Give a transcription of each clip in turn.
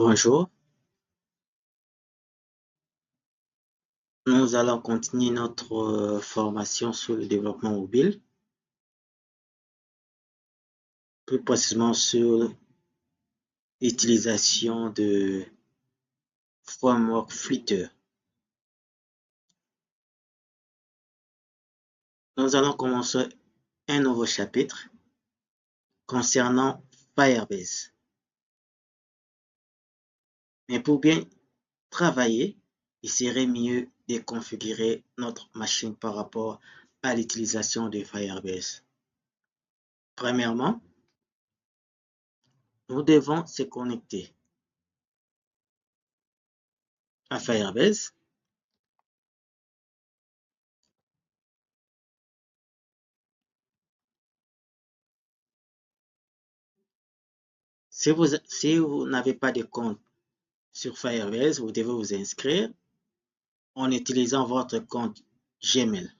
Bonjour, nous allons continuer notre formation sur le développement mobile, plus précisément sur l'utilisation de framework Flutter. Nous allons commencer un nouveau chapitre concernant Firebase. Mais pour bien travailler, il serait mieux de configurer notre machine par rapport à l'utilisation de Firebase. Premièrement, nous devons se connecter à Firebase. Si vous n'avez pas de compte sur Firebase, vous devez vous inscrire en utilisant votre compte Gmail.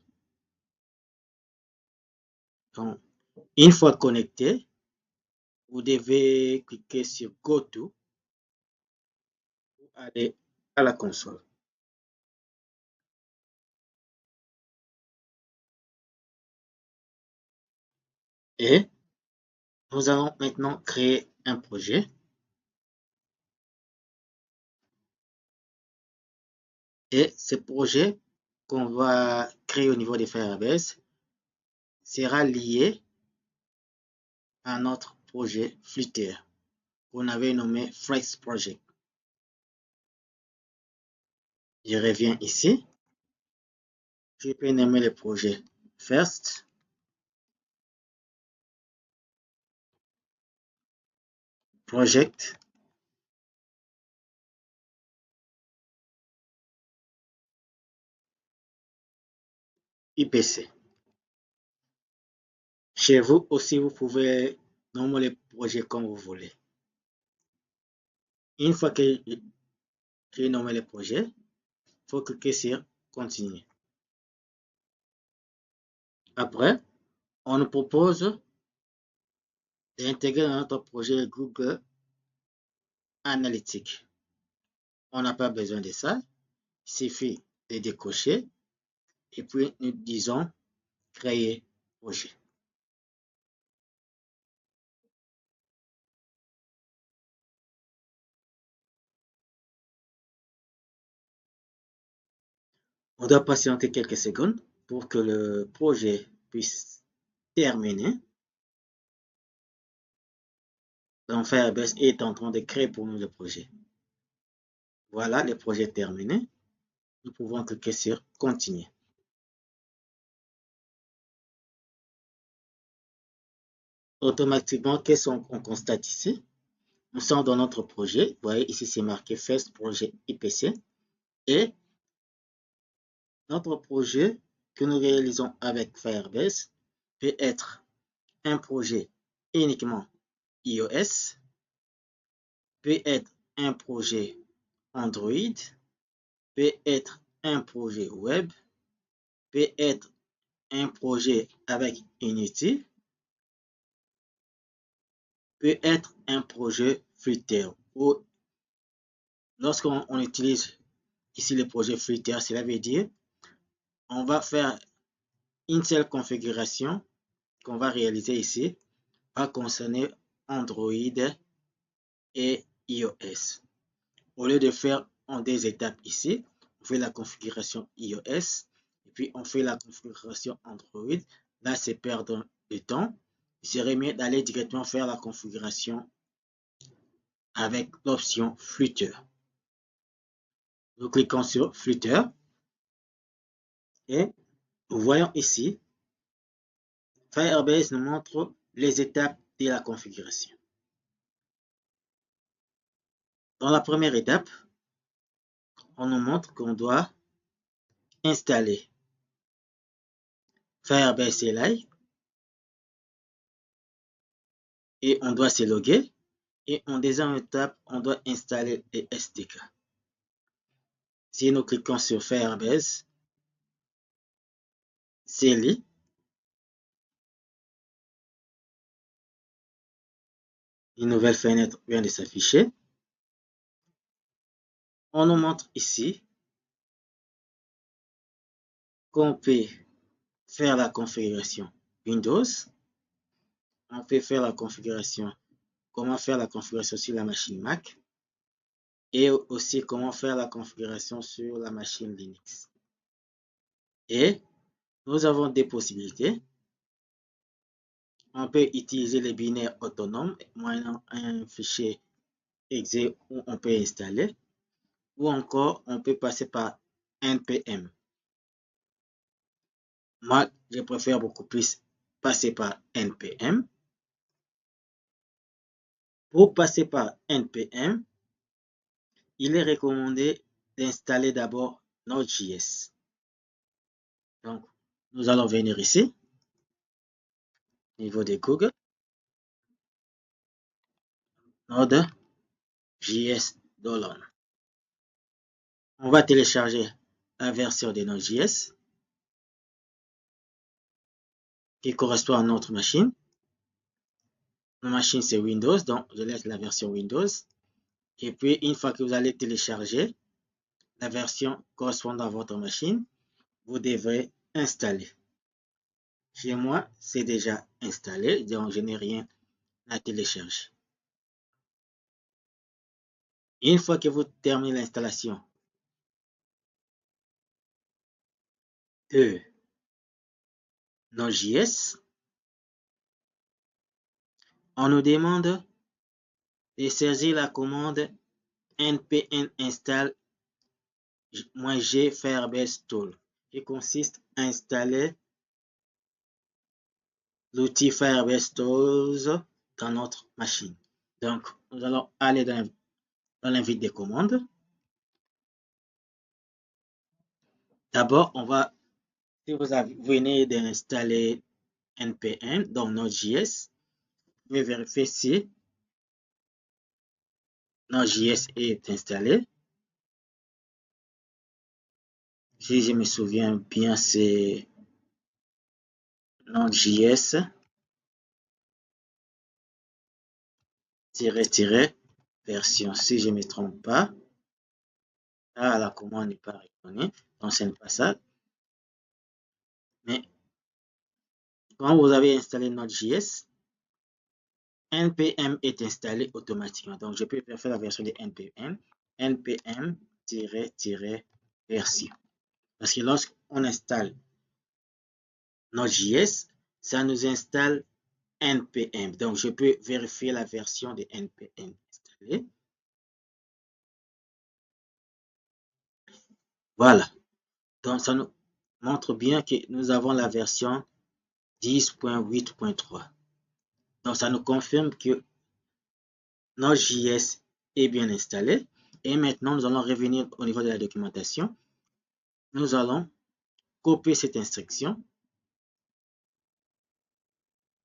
Donc, une fois connecté, vous devez cliquer sur Go To pour aller à la console. Et nous allons maintenant créer un projet. Et ce projet qu'on va créer au niveau de Firebase sera lié à notre projet Flutter qu'on avait nommé Flex Project. Je reviens ici. Je peux nommer le projet First. Project. IPC. Chez vous aussi, vous pouvez nommer les projets comme vous voulez. Une fois que j'ai nommé le projet, il faut cliquer sur Continuer. Après, on nous propose d'intégrer dans notre projet Google Analytics. On n'a pas besoin de ça. Il suffit de décocher et puis nous disons Créer projet. On doit patienter quelques secondes pour que le projet puisse terminer. Donc Firebase est en train de créer pour nous le projet. Voilà, le projet terminé. Nous pouvons cliquer sur Continuer. Automatiquement, qu'est-ce qu'on constate ici? Nous sommes dans notre projet. Vous voyez ici, c'est marqué First Projet IPC. Et notre projet que nous réalisons avec Firebase peut être un projet uniquement iOS, peut être un projet Android, peut être un projet web, peut être un projet avec Unity, peut être un projet Flutter. Lorsqu'on utilise ici le projet Flutter, cela veut dire on va faire une seule configuration qu'on va réaliser ici va concerner Android et iOS. Au lieu de faire en deux étapes ici, on fait la configuration iOS et puis on fait la configuration Android. Là, c'est perdre de temps. Il serait mieux d'aller directement faire la configuration avec l'option Flutter. Nous cliquons sur Flutter et nous voyons ici, Firebase nous montre les étapes de la configuration. Dans la première étape, on nous montre qu'on doit installer Firebase CLI et on doit se loguer. Et en deuxième étape, on doit installer les SDK. Si nous cliquons sur Firebase CLI, une nouvelle fenêtre vient de s'afficher. on nous montre ici qu'on peut faire la configuration Windows. On peut faire la configuration, comment faire la configuration sur la machine Mac et aussi comment faire la configuration sur la machine Linux. Et nous avons des possibilités. On peut utiliser les binaires autonomes moyennant un fichier exe où on peut installer, ou encore on peut passer par npm. Moi, je préfère beaucoup plus passer par npm. Pour passer par npm, il est recommandé d'installer d'abord Node.js. Donc, nous allons venir ici, au niveau de Google, Node.js download. On va télécharger la version de Node.js qui correspond à notre machine. Ma machine, c'est Windows, donc je laisse la version Windows. Et puis, une fois que vous allez télécharger la version correspondant à votre machine, vous devrez installer. Chez moi, c'est déjà installé, donc je n'ai rien à télécharger. Une fois que vous terminez l'installation de Node.js, on nous demande de saisir la commande npm install -g Firebase Tool qui consiste à installer l'outil Firebase Tools dans notre machine. Donc, nous allons aller dans l'invite des commandes. D'abord, on va, si vous venez d'installer npm dans Node.js, vous pouvez vérifier si Node.js est installé. Si je me souviens bien, c'est Node.js version, si je ne me trompe pas. Ah, la commande n'est pas reconnue, donc ce n'est pas ça. Mais quand vous avez installé Node.js, npm est installé automatiquement. Donc, je peux faire la version de npm, npm-version. Parce que lorsqu'on installe Node.js, ça nous installe npm. Donc, je peux vérifier la version de npm installée. Voilà. Donc, ça nous montre bien que nous avons la version 10.8.3. Donc, ça nous confirme que Node.js est bien installé. Et maintenant, nous allons revenir au niveau de la documentation. Nous allons copier cette instruction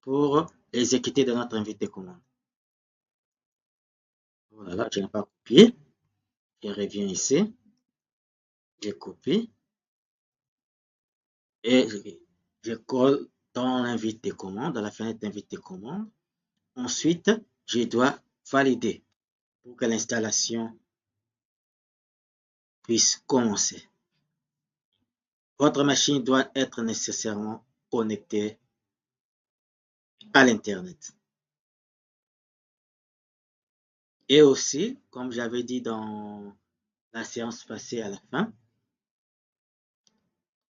pour exécuter dans notre invite de commande. Voilà, je n'ai pas copié. Je reviens ici. Je copie. Et je colle dans l'invite de commande, dans la fenêtre d'invite de commande. Ensuite, je dois valider pour que l'installation puisse commencer. Votre machine doit être nécessairement connectée à l'Internet. Et aussi, comme j'avais dit dans la séance passée à la fin,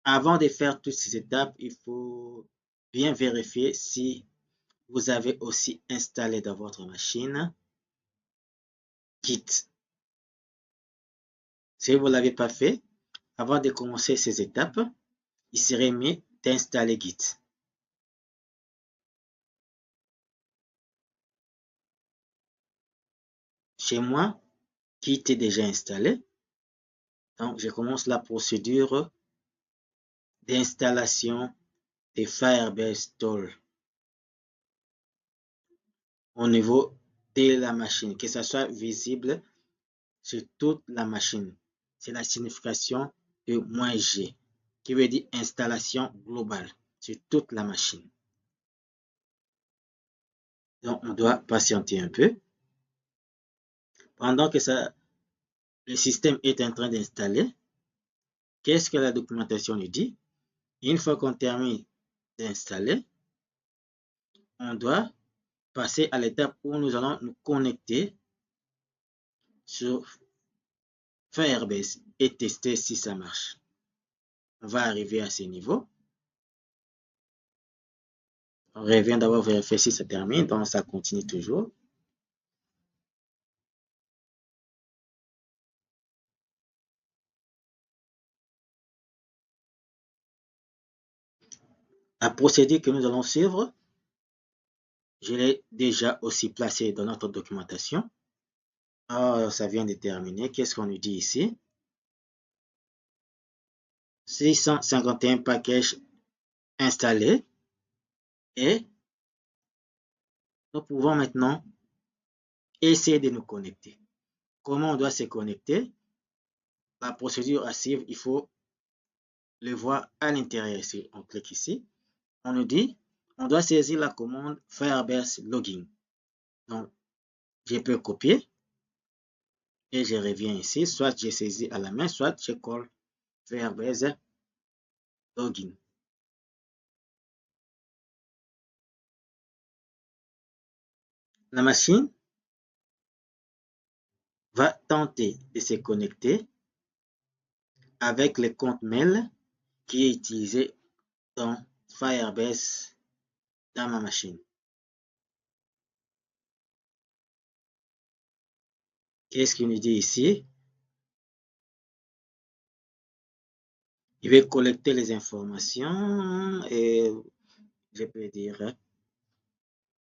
avant de faire toutes ces étapes, il faut bien vérifier si vous avez aussi installé dans votre machine Git. Si vous ne l'avez pas fait, avant de commencer ces étapes, il serait mieux d'installer Git. Chez moi, Git est déjà installé. Donc, je commence la procédure d'installation de Firebase Tool au niveau de la machine, que ça soit visible sur toute la machine. C'est la signification de -G, qui veut dire installation globale sur toute la machine. Donc, on doit patienter un peu. Pendant que ça le système est en train d'installer. Qu'est-ce que la documentation nous dit? Une fois qu'on termine d'installer, on doit passer à l'étape où nous allons nous connecter sur Firebase et tester si ça marche. On va arriver à ce niveau. On revient d'abord vérifier si ça termine, donc ça continue toujours. La procédure que nous allons suivre, je l'ai déjà aussi placé dans notre documentation. Alors, ça vient de terminer. Qu'est-ce qu'on nous dit ici? 651 packages installés. Et nous pouvons maintenant essayer de nous connecter. Comment on doit se connecter? La procédure à suivre, il faut le voir à l'intérieur ici. On clique ici. On nous dit, on doit saisir la commande Firebase Login. Donc, je peux copier et je reviens ici. Soit je saisis à la main, soit je colle Firebase Login. La machine va tenter de se connecter avec le compte mail qui est utilisé dans Firebase dans ma machine. Qu'est-ce qu'il nous dit ici? Il va collecter les informations et je peux dire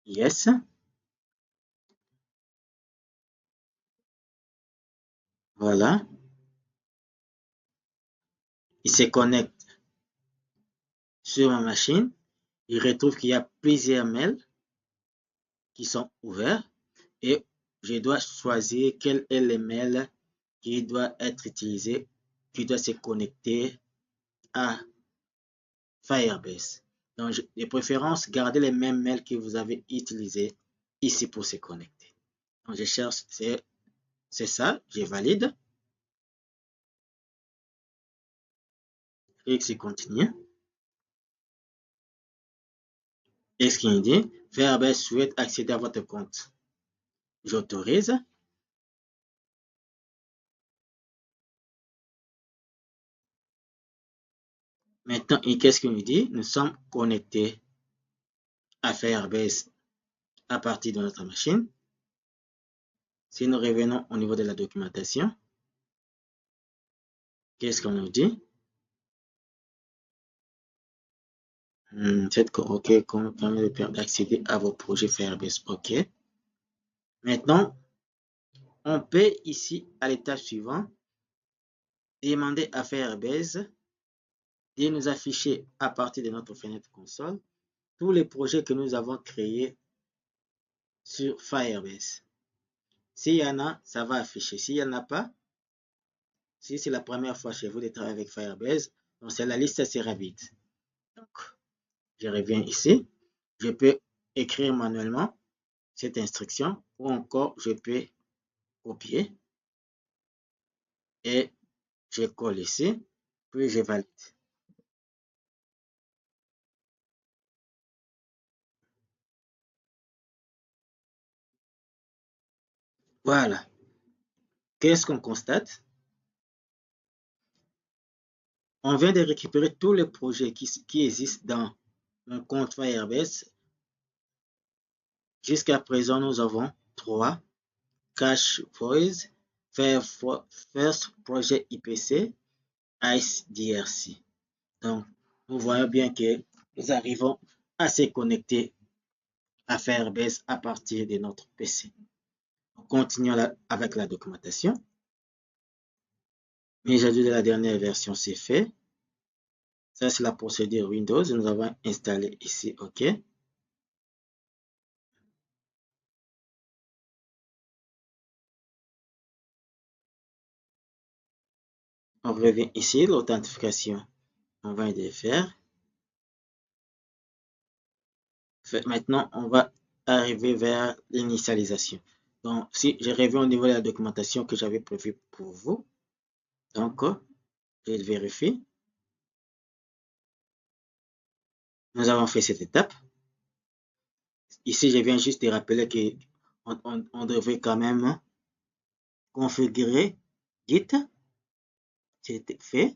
yes. Voilà. Il se connecte sur ma machine. Il retrouve qu'il y a plusieurs mails qui sont ouverts et je dois choisir quel est le mail qui doit être utilisé, qui doit se connecter à Firebase. Donc, de préférence, gardez les mêmes mails que vous avez utilisés ici pour se connecter. Donc, je cherche, c'est ça, je valide. Clique sur continue. Et ce qu'il dit, Firebase souhaite accéder à votre compte. J'autorise. Maintenant, qu'est-ce qu'il nous dit? Nous sommes connectés à Firebase à partir de notre machine. Si nous revenons au niveau de la documentation, qu'est-ce qu'on nous dit? Faites OK, comme permet d'accéder à vos projets Firebase. OK. Maintenant, on peut ici, à l'étape suivante, demander à Firebase de nous afficher à partir de notre fenêtre console tous les projets que nous avons créés sur Firebase. S'il y en a, ça va afficher. S'il n'y en a pas, si c'est la première fois chez vous de travailler avec Firebase, donc c'est la liste sera vide. Donc, je reviens ici. Je peux écrire manuellement cette instruction ou encore je peux copier et je colle ici, puis je valide. Voilà. Qu'est-ce qu'on constate? On vient de récupérer tous les projets qui existent dans mon compte Firebase. Jusqu'à présent, nous avons 3. Cache Voice, First Project IPC, Ice DRC. Donc, nous voyons bien que nous arrivons à se connecter à Firebase à partir de notre PC. On continue avec la documentation. Mise à jour de la dernière version, c'est fait. Ça, c'est la procédure Windows. Nous avons installé ici OK. On revient ici, l'authentification. On va le faire. Maintenant, on va arriver vers l'initialisation. Donc, si je reviens au niveau de la documentation que j'avais prévue pour vous, donc, je vérifie. Nous avons fait cette étape. Ici, je viens juste de rappeler qu'on devrait quand même configurer Git. C'est fait.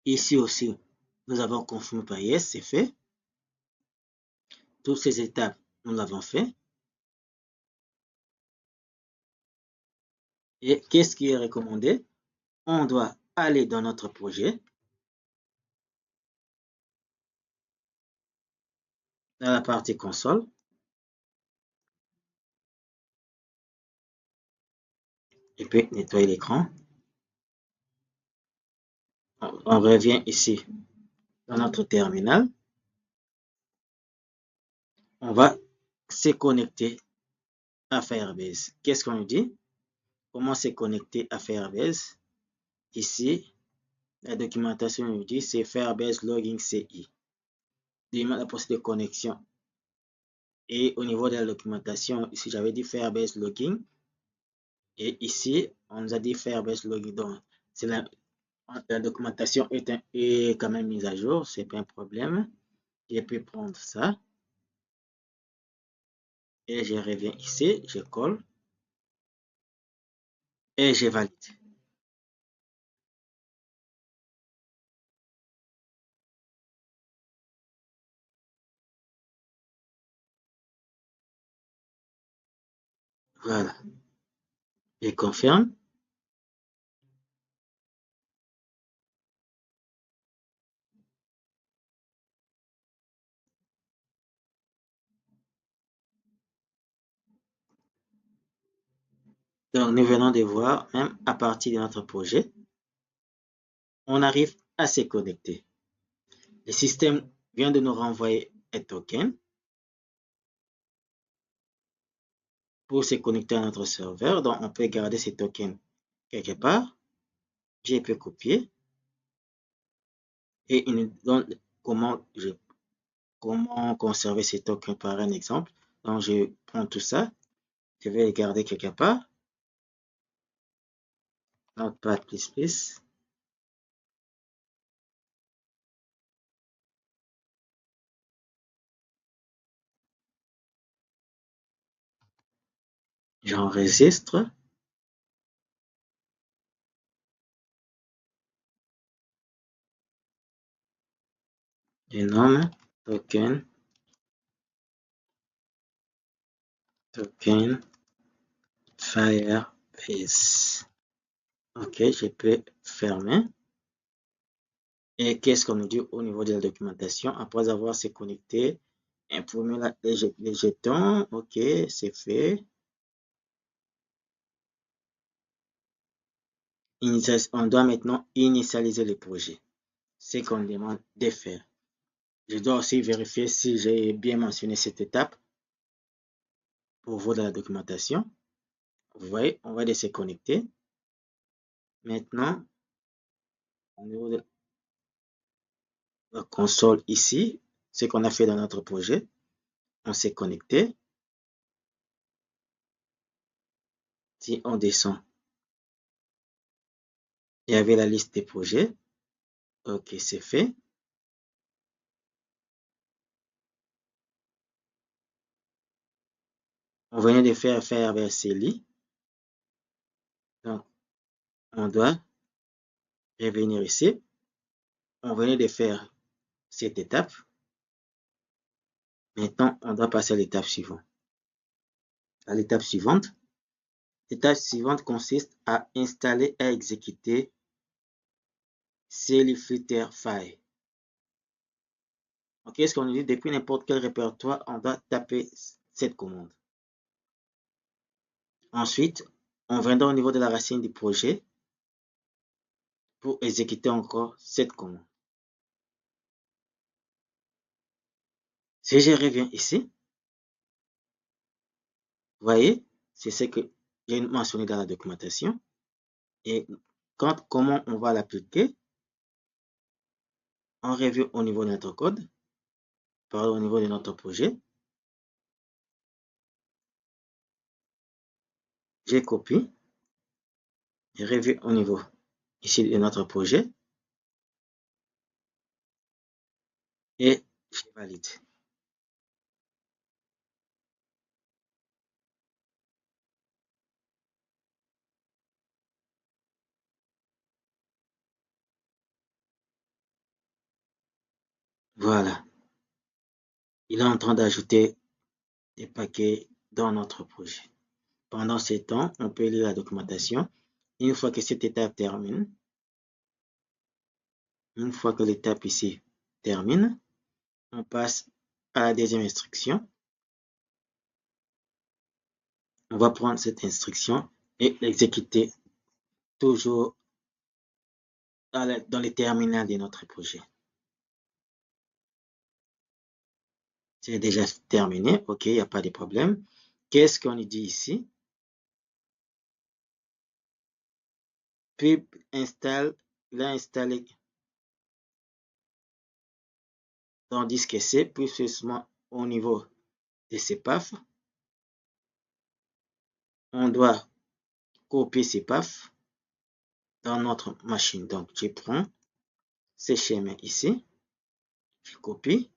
Ici aussi, nous avons confirmé par yes, c'est fait. Toutes ces étapes, nous l'avons fait. Et qu'est-ce qui est recommandé? On doit aller dans notre projet, dans la partie console, et puis nettoyer l'écran. On revient ici dans notre terminal. On va se connecter à Firebase. Qu'est-ce qu'on nous dit? Comment se connecter à Firebase? Ici, la documentation nous dit c'est Firebase Logging CI. Demande la procédure de connexion. Et au niveau de la documentation, ici j'avais dit Firebase Logging. Et ici, on nous a dit Firebase Logging. Donc, la documentation est quand même mise à jour, c'est pas un problème. Je peux prendre ça. Et je reviens ici, je colle. Et je valide. Voilà. Je confirme. Donc, nous venons de voir, même à partir de notre projet, on arrive à se connecter. Le système vient de nous renvoyer un token pour se connecter à notre serveur. Donc, on peut garder ce token quelque part. Je peux copier. Et il nous donne comment conserver ces tokens par un exemple. Donc, je prends tout ça. Je vais les garder quelque part. Notepad++. J'enregistre. Je nomme token Firebase. Ok, je peux fermer. Et qu'est-ce qu'on nous dit au niveau de la documentation? Après avoir se connecté, imprimer les jetons. Ok, c'est fait. On doit maintenant initialiser le projet. C'est ce qu'on demande de faire. Je dois aussi vérifier si j'ai bien mentionné cette étape pour voir dans la documentation. Vous voyez, on va se connecter. Maintenant, au niveau de la console ici, ce qu'on a fait dans notre projet, on s'est connecté. Si on descend, il y avait la liste des projets. Ok, c'est fait. On venait de faire Firebase CLI. Donc, on doit revenir ici. On venait de faire cette étape. Maintenant, on doit passer à l'étape suivante. L'étape suivante consiste à installer et exécuter CLI-Flutter-File. Ok, ce qu'on dit, depuis n'importe quel répertoire, on doit taper cette commande. Ensuite, on viendra au niveau de la racine du projet pour exécuter encore cette commande. Si je reviens ici, vous voyez, c'est ce que j'ai mentionné dans la documentation. Et comment on va l'appliquer? On revient au niveau de notre code, au niveau de notre projet. Je copie, je reviens au niveau ici de notre projet et je valide. Voilà. Il est en train d'ajouter des paquets dans notre projet. Pendant ce temps, on peut lire la documentation. Une fois que cette étape termine, une fois que l'étape ici termine, on passe à la deuxième instruction. On va prendre cette instruction et l'exécuter toujours dans les terminales de notre projet. C'est déjà terminé, ok, il n'y a pas de problème. Qu'est-ce qu'on dit ici? Pub installe, il a installé dans disque C, plus précisément au niveau de ces PAF. On doit copier ces PAF dans notre machine. Donc, je prends ces schémas ici, je copie,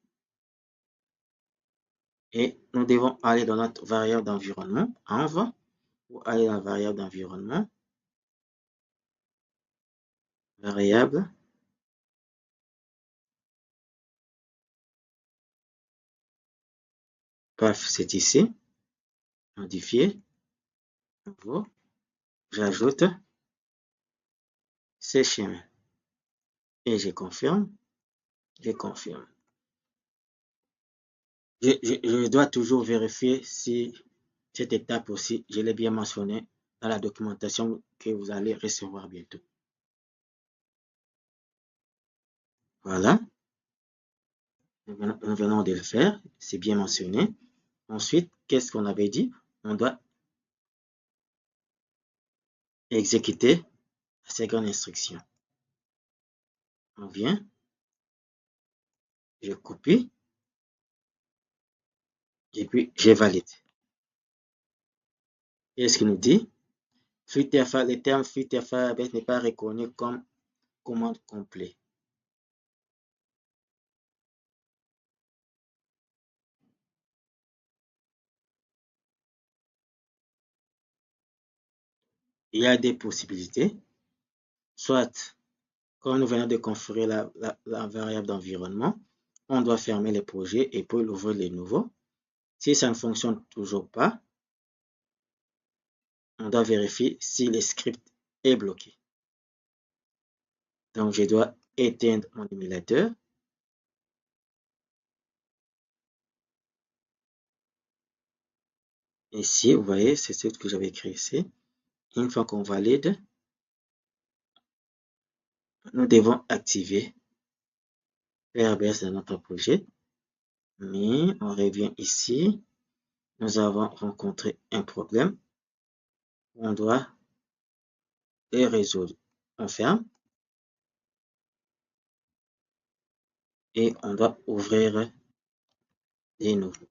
et nous devons aller dans notre variable d'environnement, env, ou aller dans la variable d'environnement, variable, PAF, c'est ici, modifier, nouveau, j'ajoute ces schémas et je confirme, je confirme. Je dois toujours vérifier si cette étape aussi, je l'ai bien mentionné dans la documentation que vous allez recevoir bientôt. Voilà, nous venons de le faire, c'est bien mentionné. Ensuite, qu'est-ce qu'on avait dit? On doit exécuter la seconde instruction. On vient, je copie, et puis je valide. Qu'est-ce qu'il nous dit? Le terme fuite alphabet n'est pas reconnu comme commande complète. Il y a des possibilités, soit comme nous venons de configurer la variable d'environnement, on doit fermer les projets et puis ouvrir les nouveaux. Si ça ne fonctionne toujours pas, on doit vérifier si le script est bloqué. Donc, je dois éteindre mon émulateur. Ici, vous voyez, c'est ce que j'avais écrit ici. Une fois qu'on valide, nous devons activer PRBS dans notre projet. Mais on revient ici. Nous avons rencontré un problème. On doit le résoudre. On ferme. Et on doit ouvrir les nouveaux.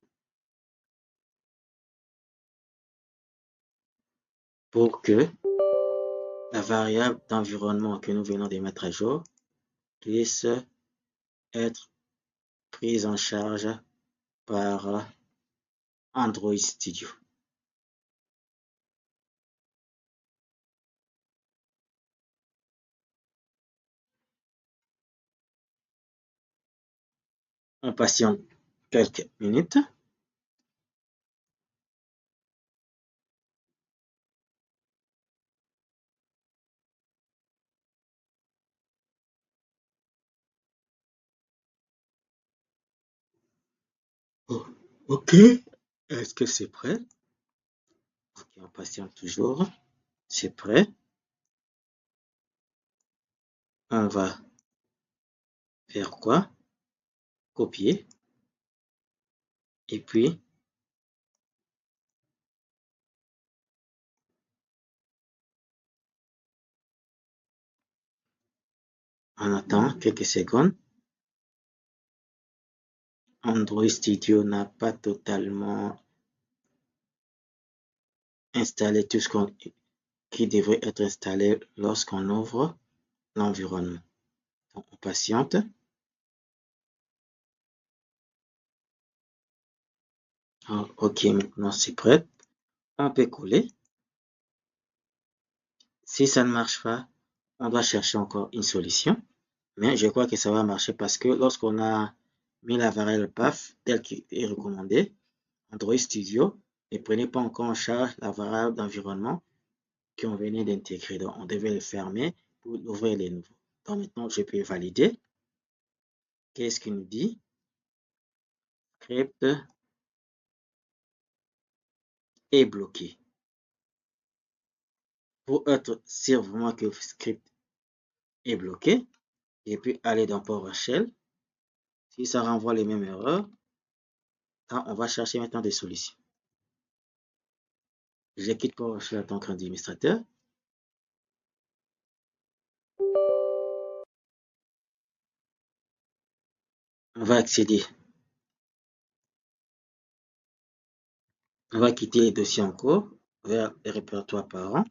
Pour que la variable d'environnement que nous venons de mettre à jour puisse être prise en charge par Android Studio. On patiente quelques minutes. Oh, ok. Est-ce que c'est prêt? Ok, on patiente toujours. C'est prêt. On va faire quoi? Copier. Et puis, On attend quelques secondes. Android Studio n'a pas totalement installé tout ce qui devrait être installé lorsqu'on ouvre l'environnement. Donc, on patiente. OK, maintenant c'est prêt. On peut coller. Si ça ne marche pas, on doit chercher encore une solution. Mais je crois que ça va marcher parce que lorsqu'on a mis la variable path telle qu'il est recommandé, Android Studio ne prenait pas encore en charge la variable d'environnement qu'on venait d'intégrer. Donc, on devait le fermer pour ouvrir les nouveaux. Donc, maintenant, je peux valider. Qu'est-ce qu'il nous dit? Script est bloqué. Pour être sûr vraiment que le script est bloqué, et puis aller dans PowerShell. Si ça renvoie les mêmes erreurs, on va chercher maintenant des solutions. Je quitte PowerShell en tant qu'administrateur. On va accéder. On va quitter les dossiers en cours vers le répertoire parents.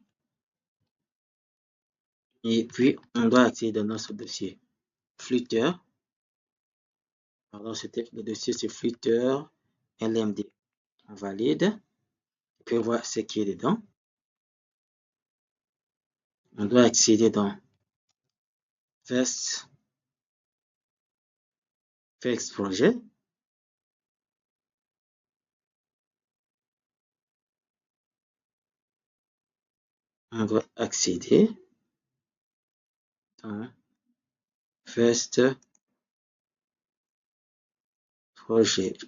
Et puis, on doit accéder dans notre dossier Flutter. Pardon, c'était le dossier, c'est Flutter LMD. On valide. On peut voir ce qui est dedans. On doit accéder dans First Project. On doit accéder dans First Project.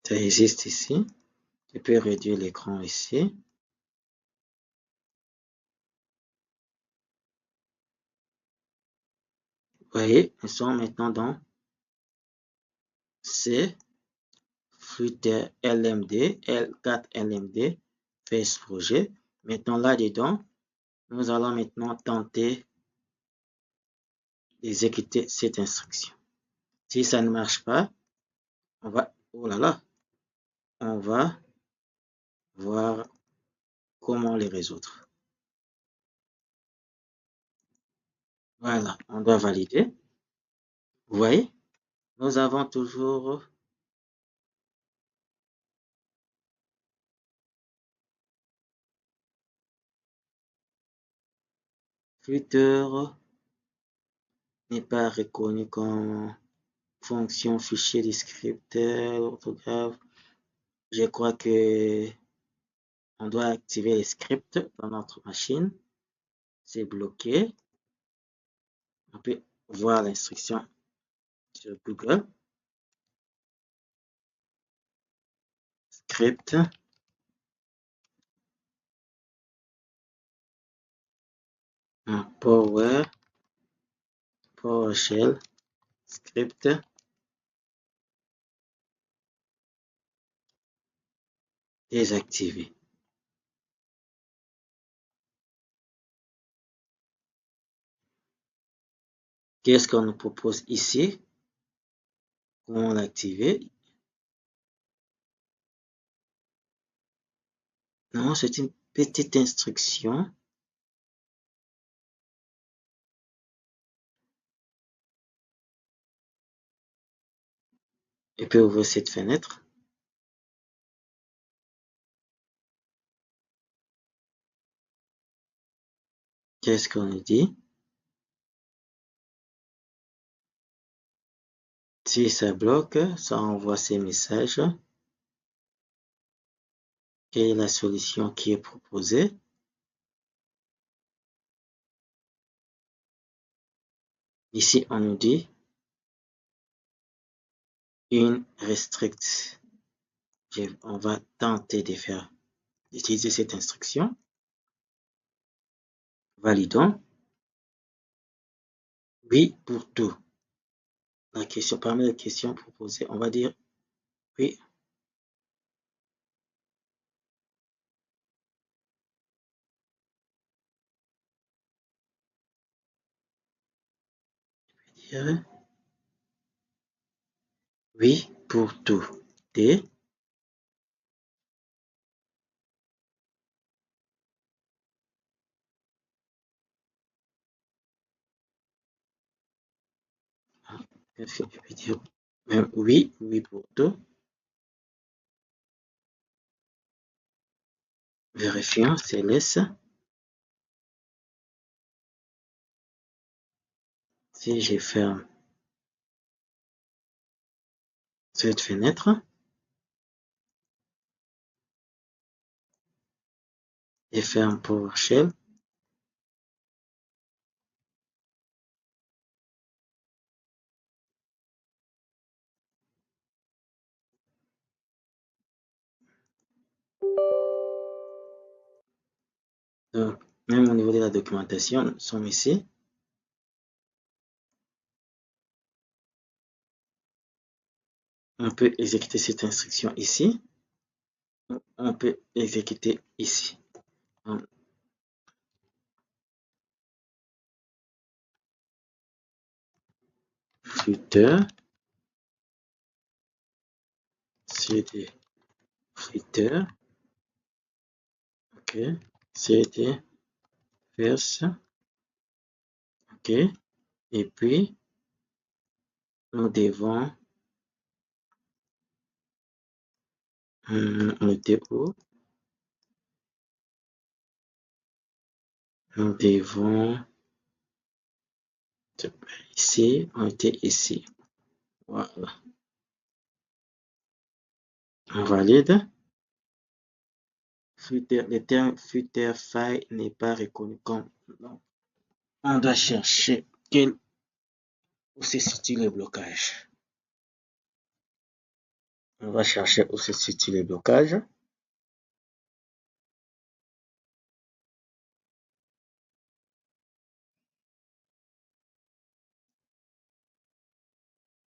Ça existe ici. Je peux réduire l'écran ici. Vous voyez, nous sommes maintenant dans C, Flutter LMD, L4 LMD, First Project. Maintenant, là-dedans, nous allons maintenant tenter d'exécuter cette instruction. Si ça ne marche pas, on va, oh là là, on va voir comment les résoudre. Voilà, on doit valider. Vous voyez, nous avons toujours Flutter n'est pas reconnu comme fonction fichier descripteur, orthographe. Je crois que on doit activer les scripts dans notre machine. C'est bloqué. On peut voir l'instruction sur Google. Script. PowerShell. Script. Désactivé. Qu'est-ce qu'on nous propose ici? Comment l'activer? Non, c'est une petite instruction. Je peux ouvrir cette fenêtre. Qu'est-ce qu'on nous dit? Si ça bloque, ça envoie ces messages. Quelle est la solution qui est proposée? Ici, on nous dit une restrict. On va tenter d'utiliser cette instruction. Validons. Oui pour tout. Parmi les questions proposées, on va dire oui. dire oui pour tout. D. Est-ce que je peux dire même oui, oui pour tout. Vérifions, c'est laisse. Si je ferme cette fenêtre, et ferme PowerShell, donc même au niveau de la documentation, nous sommes ici. On peut exécuter cette instruction ici. On peut exécuter ici. Footer, cd footer, ok, cd first, ok, et puis nous devons noter où nous devons ici, on était ici, voilà, on valide. Le terme footer file n'est pas reconnu comme nom. On doit chercher où se situe le blocage. On va chercher où se situe le blocage.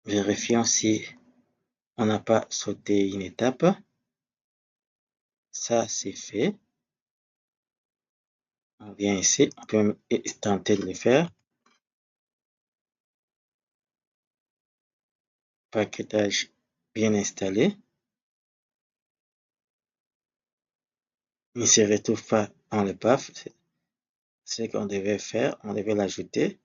Vérifions si on n'a pas sauté une étape. Ça, c'est fait. On vient ici, on peut tenter de le faire. Paquetage bien installé. Il ne se retrouve pas dans le path. C'est ce qu'on devait faire, on devait l'ajouter.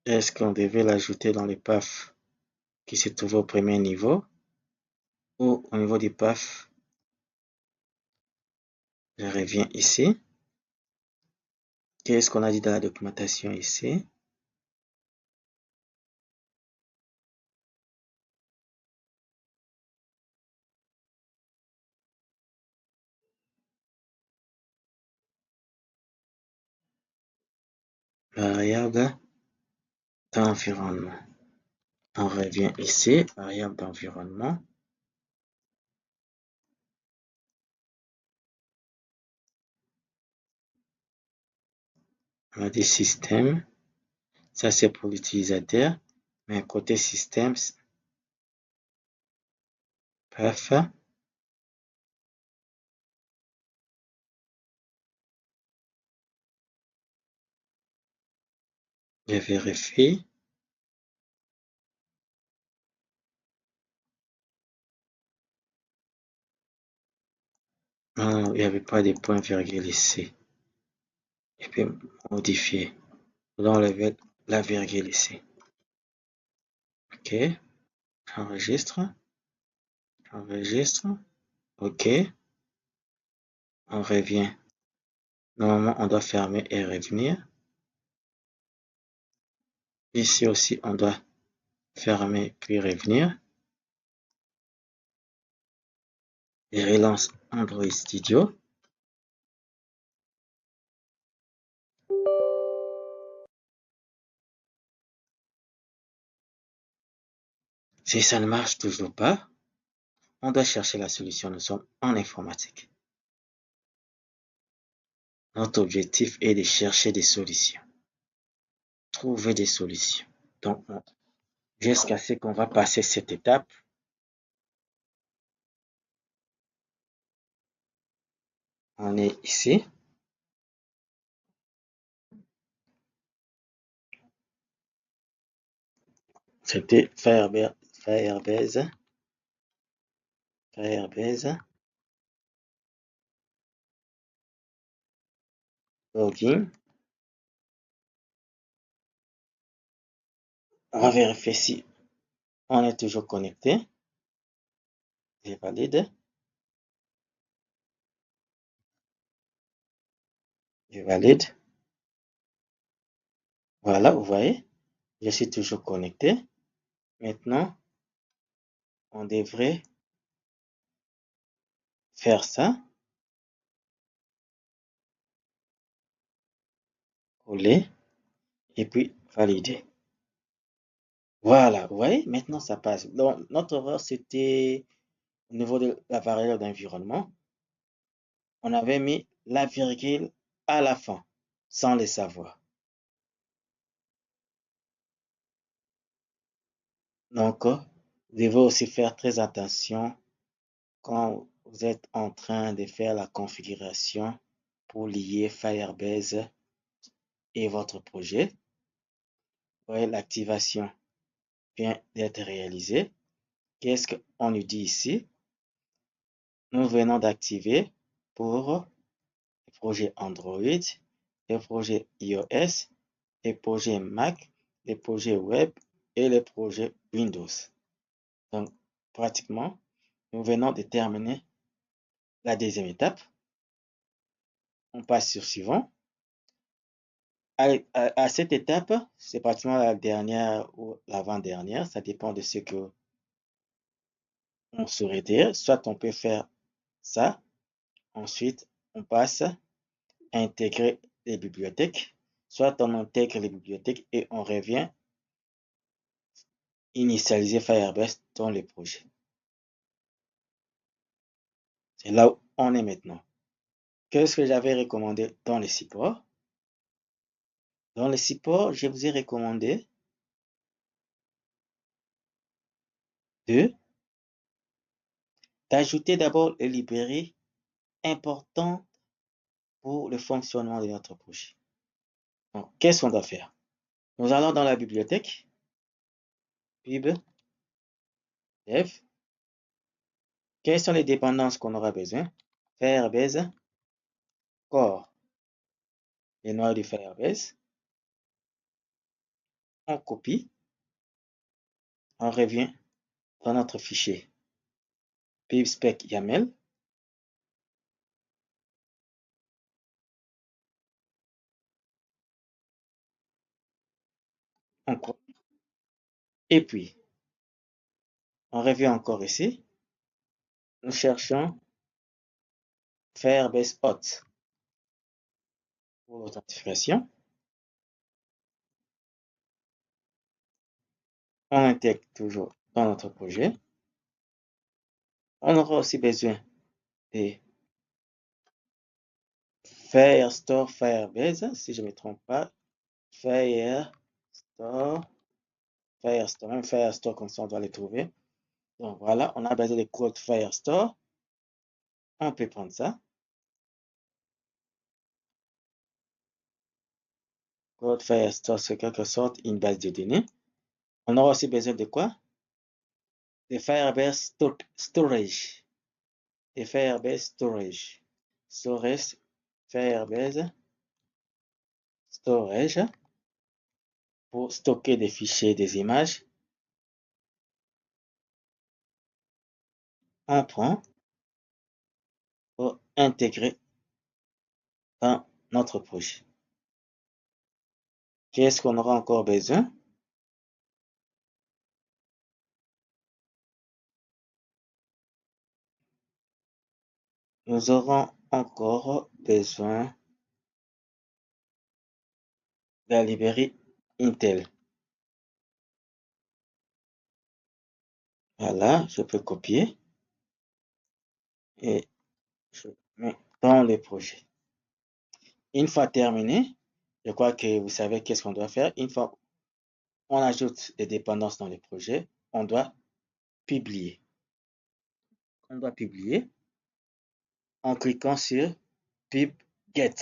Est-ce qu'on devait l'ajouter dans le path qui se trouve au premier niveau ou au niveau du path? Je reviens ici. Qu'est-ce qu'on a dit dans la documentation ici? Variable d'environnement. On revient ici, variable d'environnement. On a dit système. Ça, c'est pour l'utilisateur. Mais côté système, path. Je vérifie. Non, il n'y avait pas de point virgule ici. Je peux modifier. On enlever la virgule ici. OK. J'enregistre. J'enregistre. OK. On revient. Normalement, on doit fermer et revenir. Ici aussi, on doit fermer puis revenir. Et relance Android Studio. Si ça ne marche toujours pas, on doit chercher la solution. Nous sommes en informatique. Notre objectif est de chercher des solutions. Trouver des solutions. Donc, jusqu'à ce qu'on va passer cette étape, On est ici. C'était Firebase. Login. On va vérifier si on est toujours connecté. Je valide. Je valide. Voilà, vous voyez, je suis toujours connecté. Maintenant, on devrait faire ça. Coller. Et puis valider. Voilà, vous voyez, maintenant ça passe. Donc, notre erreur, c'était au niveau de la variable d'environnement. On avait mis la virgule à la fin, sans le savoir. Donc, vous devez aussi faire très attention quand vous êtes en train de faire la configuration pour lier Firebase et votre projet. Vous voyez, l'activation vient d'être réalisée. Qu'est-ce qu'on nous dit ici? Nous venons d'activer pour les projets Android, les projets iOS, les projets Mac, les projets web et les projets Windows. Donc, pratiquement, nous venons de terminer la deuxième étape. On passe sur suivant. À cette étape, c'est pratiquement la dernière ou l'avant-dernière. Ça dépend de ce que on saurait dire. Soit on peut faire ça. Ensuite, on passe à intégrer les bibliothèques. Soit on intègre les bibliothèques et on revient initialiser Firebase dans le projet. C'est là où on est maintenant. Qu'est-ce que j'avais recommandé dans le support? Dans le support, je vous ai recommandé d'ajouter d'abord les librairies importantes pour le fonctionnement de notre projet. Donc, qu'est-ce qu'on doit faire? Nous allons dans la bibliothèque, pub, dev. Quelles sont les dépendances qu'on aura besoin? Firebase, core, les noyaux de Firebase. On copie, on revient dans notre fichier pibspec YAML. On copie. Et puis, on revient encore ici. Nous cherchons Firebase Auth pour l'authentification. On intègre toujours dans notre projet. On aura aussi besoin de Firestore Firebase, si je ne me trompe pas. Firestore, même Firestore, comme ça on doit les trouver. Donc voilà, on a besoin de code Firestore. On peut prendre ça. Code Firestore, c'est quelque sorte une base de données. On aura aussi besoin de quoi? De Firebase Storage. De Firebase Storage. Firebase Storage pour stocker des fichiers, des images. On prend pour intégrer dans notre projet. Qu'est-ce qu'on aura encore besoin? Nous aurons encore besoin de la librairie Intel. Voilà, je peux copier et je mets dans le projet. Une fois terminé, je crois que vous savez qu'est-ce qu'on doit faire. Une fois on ajoute des dépendances dans le projet, on doit publier. On doit publier en cliquant sur pip get.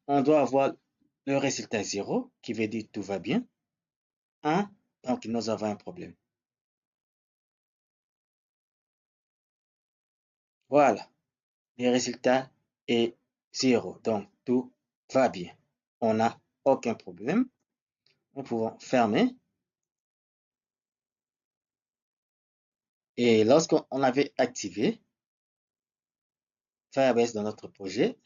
On doit avoir le résultat 0, qui veut dire tout va bien. 1, donc nous avons un problème. Voilà, le résultat est 0, donc tout va bien. On n'a aucun problème. Nous pouvons fermer. Et lorsqu'on avait activé Firebase dans notre projet,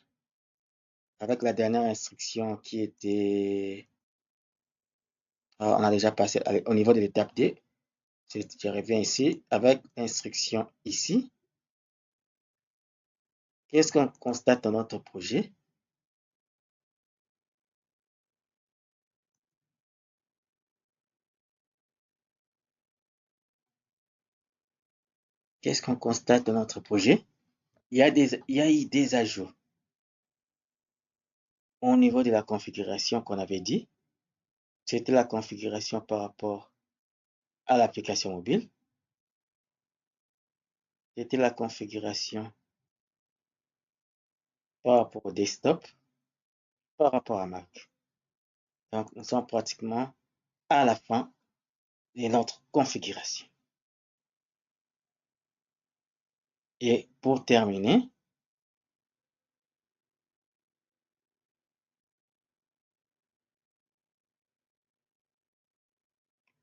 avec la dernière instruction qui était... Alors, on a déjà passé au niveau de l'étape D. Je reviens ici avec l'instruction ici. Qu'est-ce qu'on constate dans notre projet? Qu'est-ce qu'on constate dans notre projet? Il y a eu des ajouts au niveau de la configuration qu'on avait dit. C'était la configuration par rapport à l'application mobile. C'était la configuration par rapport au desktop, par rapport à Mac. Donc, nous sommes pratiquement à la fin de notre configuration. Et pour terminer,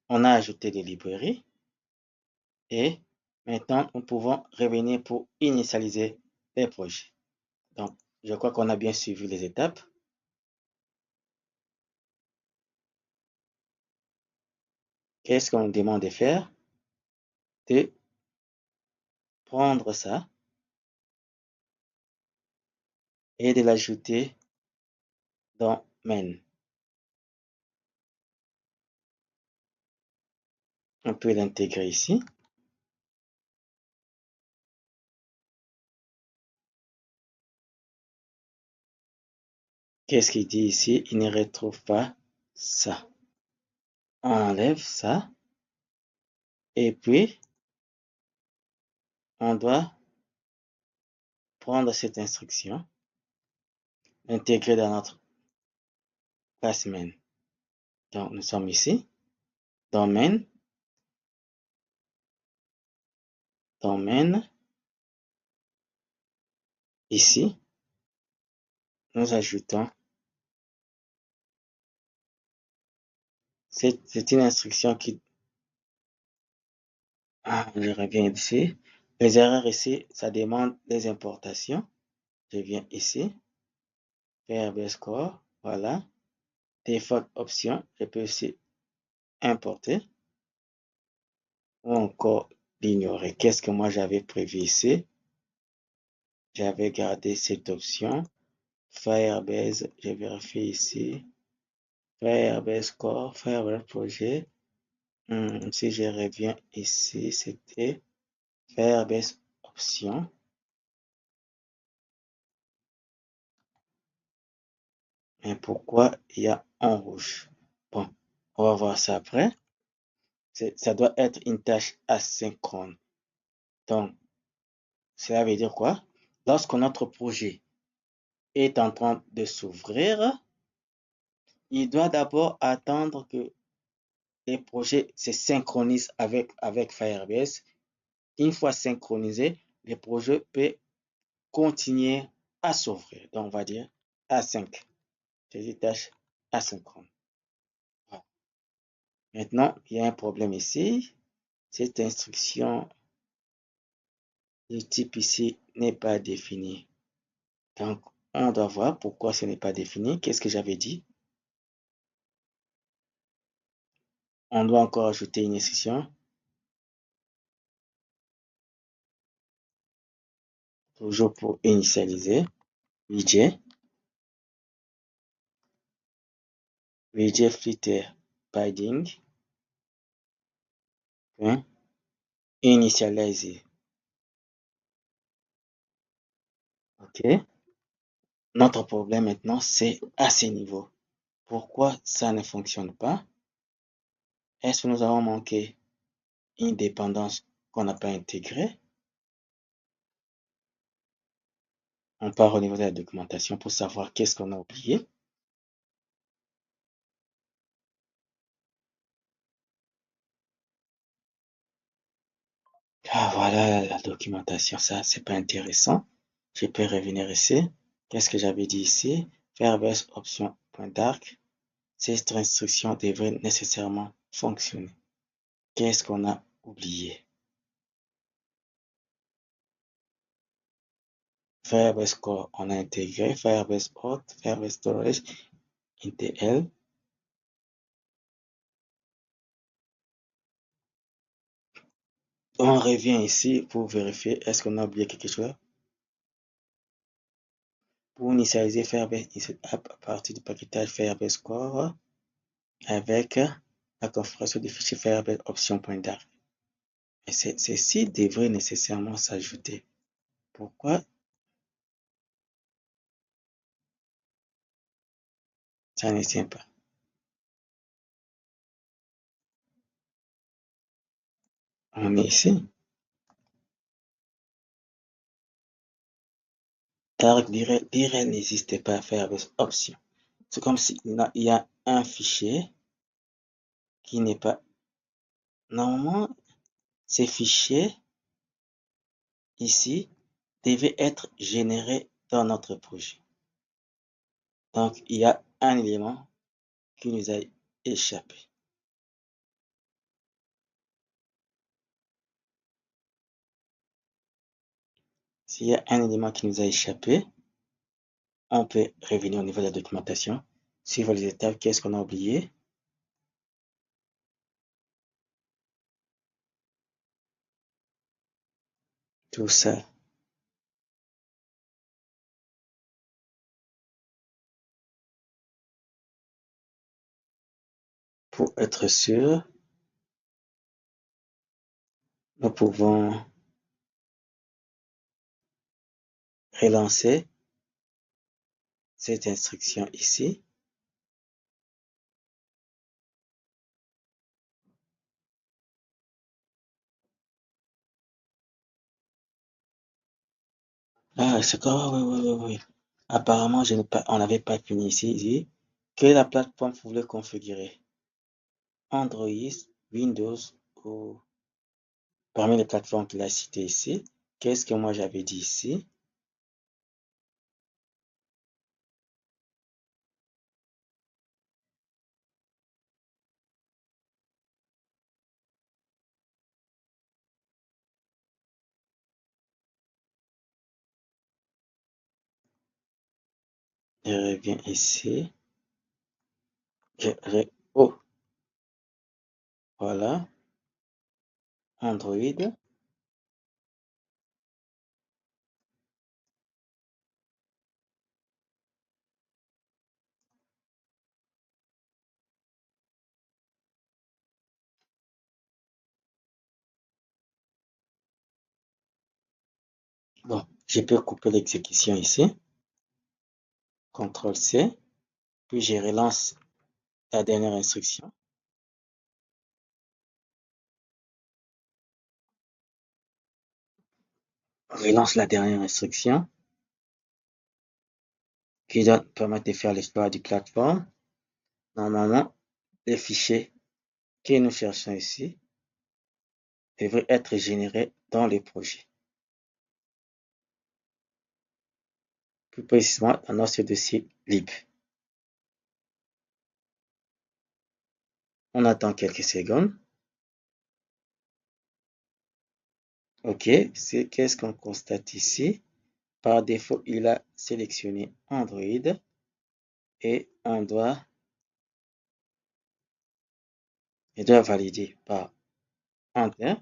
on a ajouté des librairies et maintenant nous pouvons revenir pour initialiser les projets. Donc, je crois qu'on a bien suivi les étapes. Qu'est-ce qu'on nous demande de faire? De prendre ça et de l'ajouter dans main. On peut l'intégrer ici. Qu'est-ce qu'il dit ici? Il ne retrouve pas ça. On enlève ça. Et puis, on doit prendre cette instruction, l'intégrer dans notre classe main. Donc, nous sommes ici, dans main, ici, nous ajoutons, c'est une instruction qui, je reviens ici, les erreurs ici, ça demande des importations, je viens ici, Firebase Core, voilà, default option, je peux aussi importer, ou encore l'ignorer. Qu'est-ce que moi j'avais prévu ici? J'avais gardé cette option, Firebase, je vérifie ici, Firebase Core, Firebase Projet. Si je reviens ici, c'était Firebase Option. Mais pourquoi il y a en rouge? Bon, on va voir ça après. Ça doit être une tâche asynchrone. Donc, cela veut dire quoi? Lorsque notre projet est en train de s'ouvrir, il doit d'abord attendre que les projets se synchronisent avec Firebase. Une fois synchronisé, le projet peut continuer à s'ouvrir. Donc, on va dire A5. C'est des tâches asynchrones. Voilà. Maintenant, il y a un problème ici. Cette instruction, le type ici n'est pas défini. Donc, on doit voir pourquoi ce n'est pas défini. Qu'est-ce que j'avais dit? On doit encore ajouter une instruction. Toujours pour initialiser. Widget. Widget flitter binding. Initialiser. OK. Notre problème maintenant, c'est à ce niveau. Pourquoi ça ne fonctionne pas? Est-ce que nous avons manqué une dépendance qu'on n'a pas intégrée? On part au niveau de la documentation pour savoir qu'est-ce qu'on a oublié. Ah, voilà la documentation, ça, c'est pas intéressant. Je peux revenir ici. Qu'est-ce que j'avais dit ici? Firebase option point d'arc. Cette instruction devrait nécessairement fonctionner. Qu'est-ce qu'on a oublié? Firebase Core, on a intégré Firebase Auth, Firebase Storage, IntL. On revient ici pour vérifier est-ce qu'on a oublié quelque chose. Pour initialiser Firebase Insert App à partir du paquetage Firebase Core avec la configuration du fichier Firebase option.dark. Et ceci devrait nécessairement s'ajouter. Pourquoi ça ne tient pas? On est ici. Dark dirait n'existait pas à Firebase option. C'est comme s'il y a un fichier qui n'est pas. Normalement, ces fichiers ici devaient être générés dans notre projet. Donc, il y a un élément qui nous a échappé. S'il y a un élément qui nous a échappé, on peut revenir au niveau de la documentation, suivre les étapes, qu'est-ce qu'on a oublié. Tout ça. Pour être sûr, nous pouvons relancer cette instruction ici. Ah, c'est quoi? Oui. Apparemment, on n'avait pas fini ici. Quelle est la plateforme que vous voulez configurer? Android, Windows ou parmi les plateformes qu'il a citées ici. Qu'est-ce que moi j'avais dit ici? Je reviens ici. Oh, voilà. Android. Bon, je peux couper l'exécution ici. CTRL-C. Puis je relance la dernière instruction. Relance la dernière instruction qui doit permettre de faire l'exploit du plateforme. Normalement, les fichiers que nous cherchons ici devraient être générés dans le projet. Plus précisément dans notre dossier lib. On attend quelques secondes. OK, qu'est-ce qu'on constate ici? Par défaut, il a sélectionné Android et il doit valider par Enter.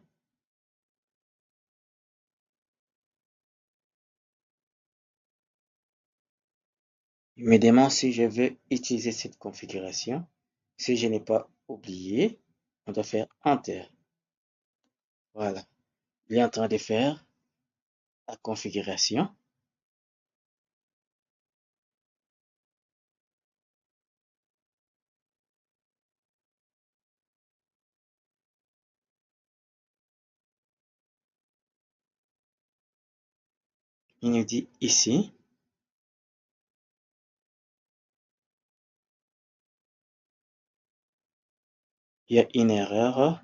Il me demande si je veux utiliser cette configuration. Si je n'ai pas oublié, on doit faire Enter. Voilà. Il est en train de faire la configuration. Il nous dit ici, il y a une erreur.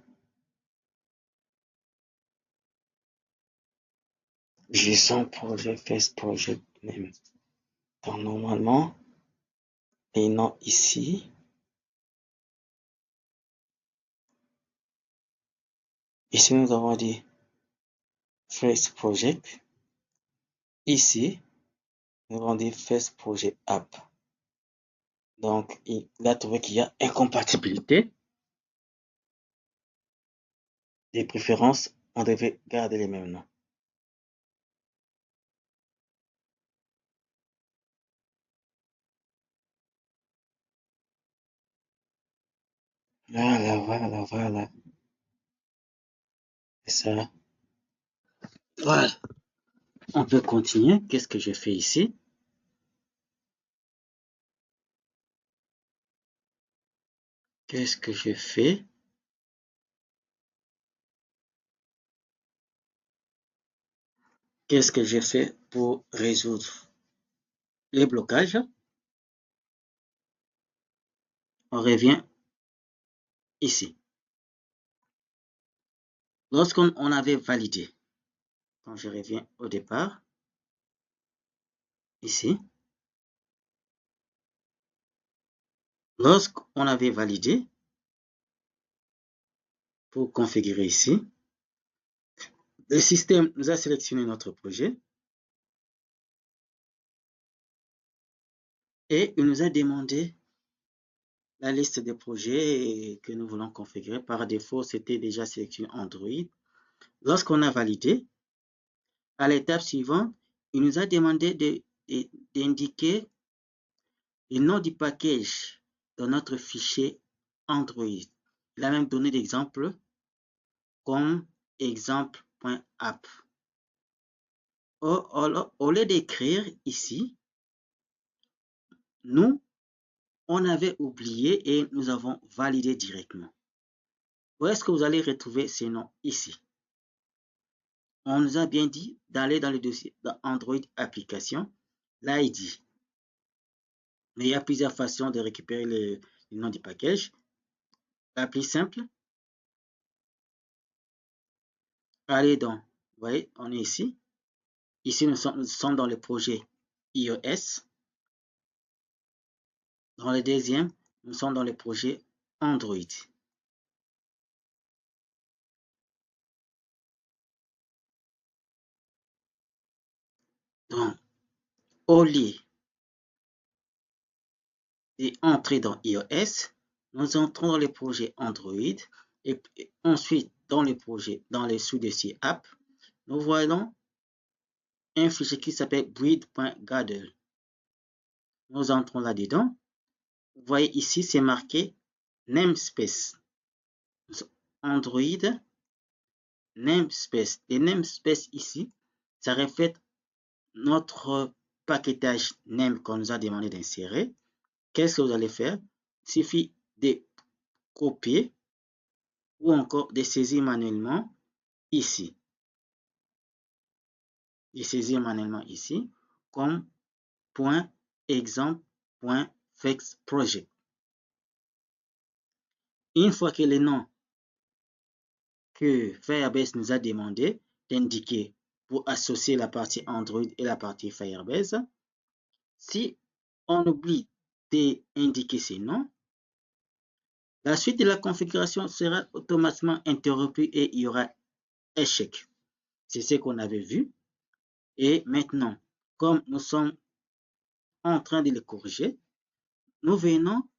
JSON projet first project name. Donc normalement, les noms ici. Ici, nous avons dit first project. Ici, nous avons dit first project app. Donc, il a trouvé qu'il y a incompatibilité. Des préférences, on devait garder les mêmes noms. Voilà. C'est ça. Voilà. On peut continuer. Qu'est-ce que je fais ici? Qu'est-ce que je fais? Qu'est-ce que je fais pour résoudre les blocages? On revient ici. Lorsqu'on avait validé, quand je reviens au départ, ici, lorsqu'on avait validé, pour configurer ici, le système nous a sélectionné notre projet et il nous a demandé la liste des projets que nous voulons configurer. Par défaut, c'était déjà sélectionné Android. Lorsqu'on a validé, à l'étape suivante, il nous a demandé d'indiquer le nom du package dans notre fichier Android. Il a même donné d'exemples comme exemple.app. Au lieu d'écrire ici, nous, on avait oublié et nous avons validé directement. Où est-ce que vous allez retrouver ces noms ici? On nous a bien dit d'aller dans le dossier dans Android Application, l'ID. Mais il y a plusieurs façons de récupérer le nom du package. La plus simple, allez dans, vous voyez, on est ici. Ici, nous sommes dans le projet iOS. Dans le deuxième, nous sommes dans le projet Android. Donc, au lieu d'entrer dans iOS, nous entrons dans le projet Android et ensuite dans le projet, dans le sous-dossier App, nous voyons un fichier qui s'appelle build.gather. Nous entrons là-dedans. Vous voyez ici, c'est marqué namespace. Android namespace. Les namespace ici, ça reflète notre paquetage name qu'on nous a demandé d'insérer. Qu'est-ce que vous allez faire? Il suffit de copier ou encore de saisir manuellement ici. De saisir manuellement ici comme .exemple.fetchProject. Une fois que le nom que Firebase nous a demandé d'indiquer pour associer la partie Android et la partie Firebase, si on oublie d'indiquer ces noms, la suite de la configuration sera automatiquement interrompue et il y aura échec. C'est ce qu'on avait vu. Et maintenant, comme nous sommes en train de le corriger, nous venons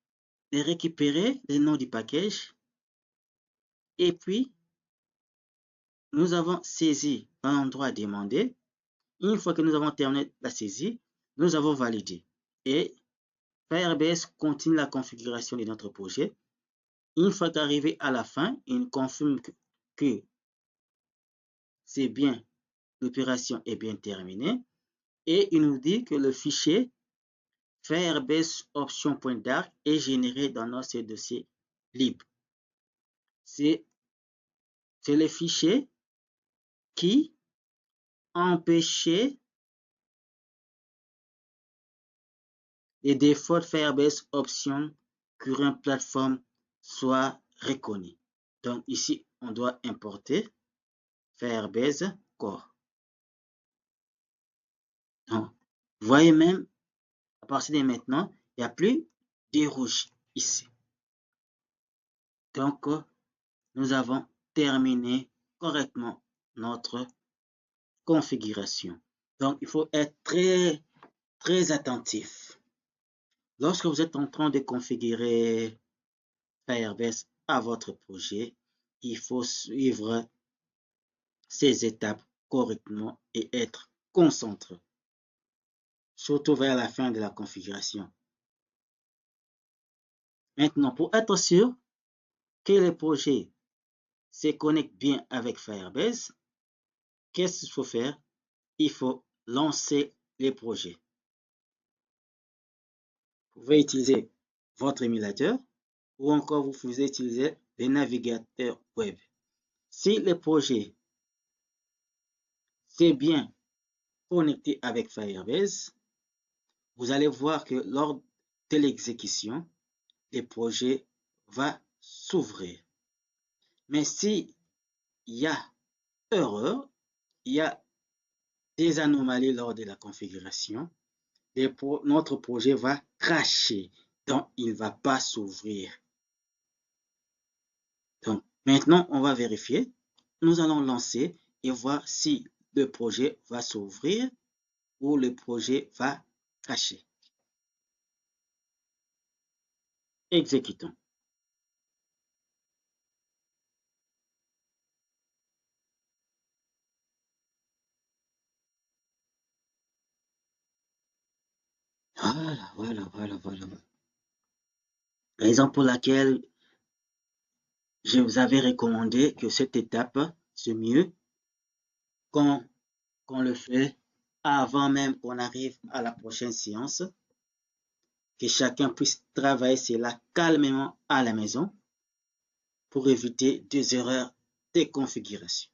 de récupérer le nom du package et puis nous avons saisi dans l'endroit demandé. Une fois que nous avons terminé la saisie, nous avons validé. Et Firebase continue la configuration de notre projet. Une fois qu'arrivé à la fin, il confirme que c'est bien, l'opération est bien terminée. Et il nous dit que le fichier Firebase option.dark est généré dans notre dossier lib. C'est le fichier qui empêchait les default Firebase option current platform soit reconnu. Donc ici, on doit importer Firebase Core. Donc, vous voyez même, à partir de maintenant, il n'y a plus de rouge ici. Donc, nous avons terminé correctement notre configuration. Donc, il faut être très attentif. Lorsque vous êtes en train de configurer Firebase à votre projet, il faut suivre ces étapes correctement et être concentré, surtout vers la fin de la configuration. Maintenant, pour être sûr que le projet se connecte bien avec Firebase, qu'est-ce qu'il faut faire? Il faut lancer les projets. Vous pouvez utiliser votre émulateur ou encore vous pouvez utiliser les navigateurs web. Si le projet s'est bien connecté avec Firebase, vous allez voir que lors de l'exécution, le projet va s'ouvrir. Mais si il y a erreur, il y a des anomalies lors de la configuration, notre projet va crasher, donc il ne va pas s'ouvrir. Donc maintenant, on va vérifier. Nous allons lancer et voir si le projet va s'ouvrir ou le projet va crasher. Exécutons. Voilà. Raison pour laquelle je vous avais recommandé que cette étape, c'est mieux qu'on le fait avant même qu'on arrive à la prochaine séance, que chacun puisse travailler cela calmement à la maison pour éviter des erreurs de configuration.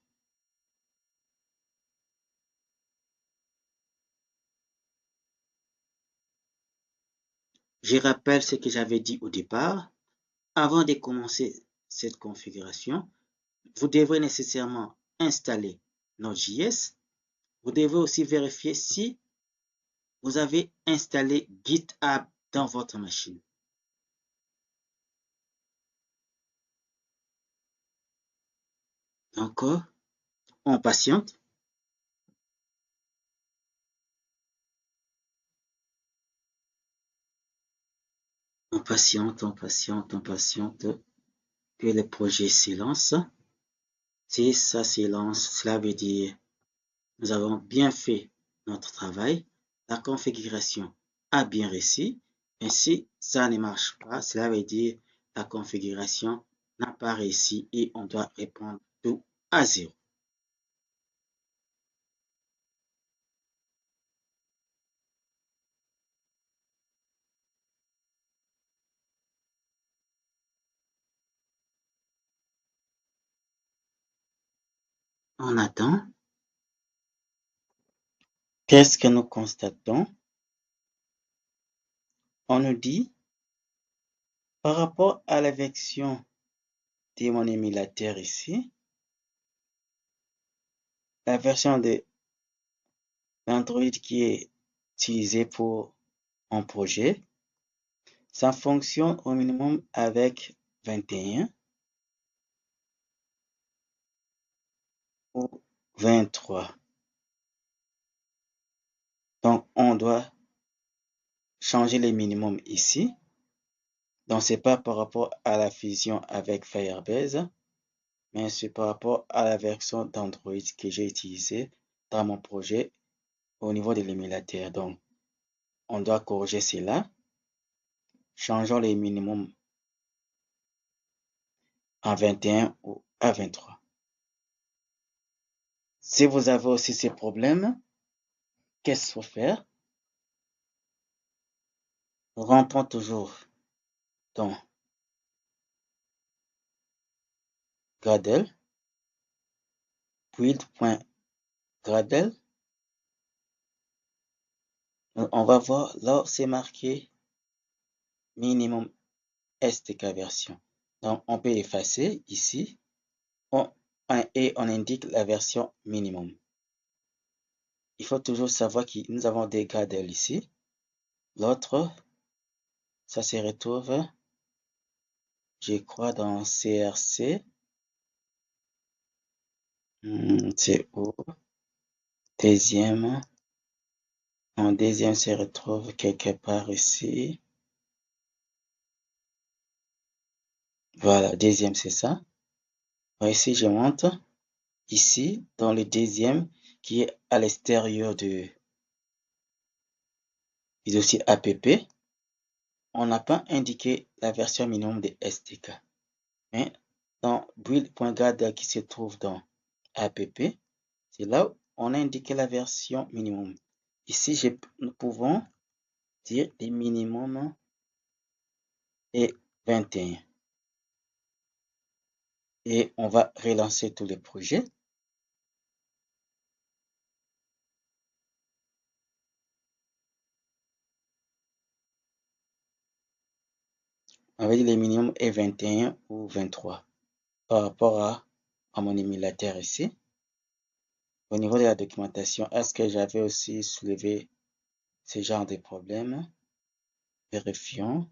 Je rappelle ce que j'avais dit au départ. Avant de commencer cette configuration, vous devrez nécessairement installer Node.js. Vous devez aussi vérifier si vous avez installé GitHub dans votre machine. Encore, on patiente. On patiente que le projet se lance. Si ça se lance, cela veut dire nous avons bien fait notre travail. La configuration a bien réussi. Mais si ça ne marche pas, cela veut dire la configuration n'a pas réussi et on doit reprendre tout à zéro. On attend. Qu'est-ce que nous constatons? On nous dit, par rapport à la version de mon émulateur ici, la version d'Android qui est utilisée pour mon projet, ça fonctionne au minimum avec 21 ou 23. Donc, on doit changer les minimums ici. Donc, c'est pas par rapport à la fusion avec Firebase, mais c'est par rapport à la version d'Android que j'ai utilisée dans mon projet au niveau de l'émulateur. Donc, on doit corriger cela. Changeons les minimums à 21 ou à 23. Si vous avez aussi ces problèmes, qu'est-ce qu'il faut faire? Rentrons toujours dans Gradle, build.gradle. On va voir là, c'est marqué minimum SDK version. Donc, on peut effacer ici et on indique la version minimum. Il faut toujours savoir que nous avons des gradles ici. L'autre, ça se retrouve, je crois, dans CRC. C'est où? Deuxième. En deuxième se retrouve quelque part ici. Voilà, deuxième, c'est ça. Ici, je montre. Ici, dans le deuxième, qui est à l'extérieur du dossier app, on n'a pas indiqué la version minimum de SDK. Mais dans build.gradle qui se trouve dans app, c'est là où on a indiqué la version minimum. Ici, nous pouvons dire le minimum est 21. Et on va relancer tous les projets. On va dire le minimum est 21 ou 23 par rapport à mon émulateur ici. Au niveau de la documentation, est-ce que j'avais aussi soulevé ce genre de problème? Vérifions.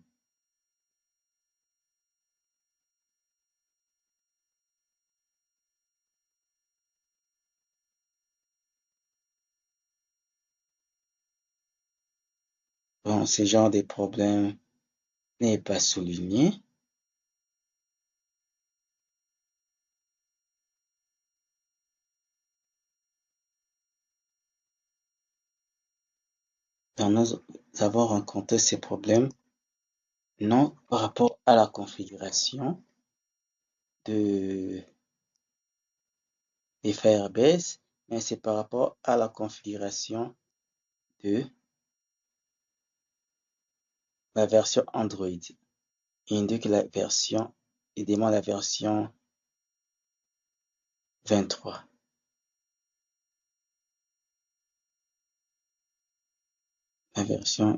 Bon, ce genre de problème n'est pas souligné. Donc, nous avons rencontré ces problèmes non par rapport à la configuration de Firebase, mais c'est par rapport à la configuration de la version Android. Il indique la version, il demande la version 23. La version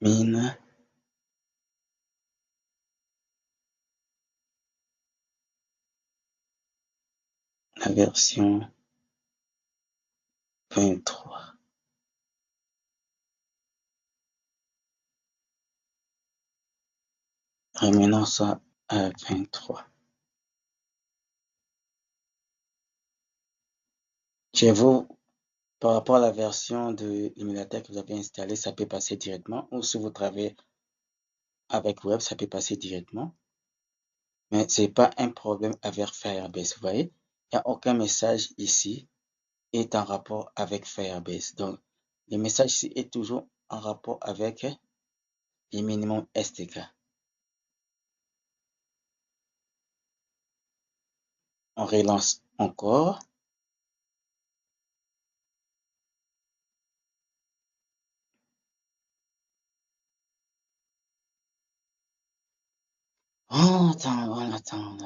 mine, la version 23. Ramenons ça à 23. Chez vous, par rapport à la version de l'émulateur que vous avez installé, ça peut passer directement, ou si vous travaillez avec web, ça peut passer directement. Mais c'est pas un problème avec Firebase, vous voyez? Il n'y a aucun message ici est en rapport avec Firebase. Donc, le message ici est toujours en rapport avec le minimum SDK. On relance encore. Oh, attends, on attend.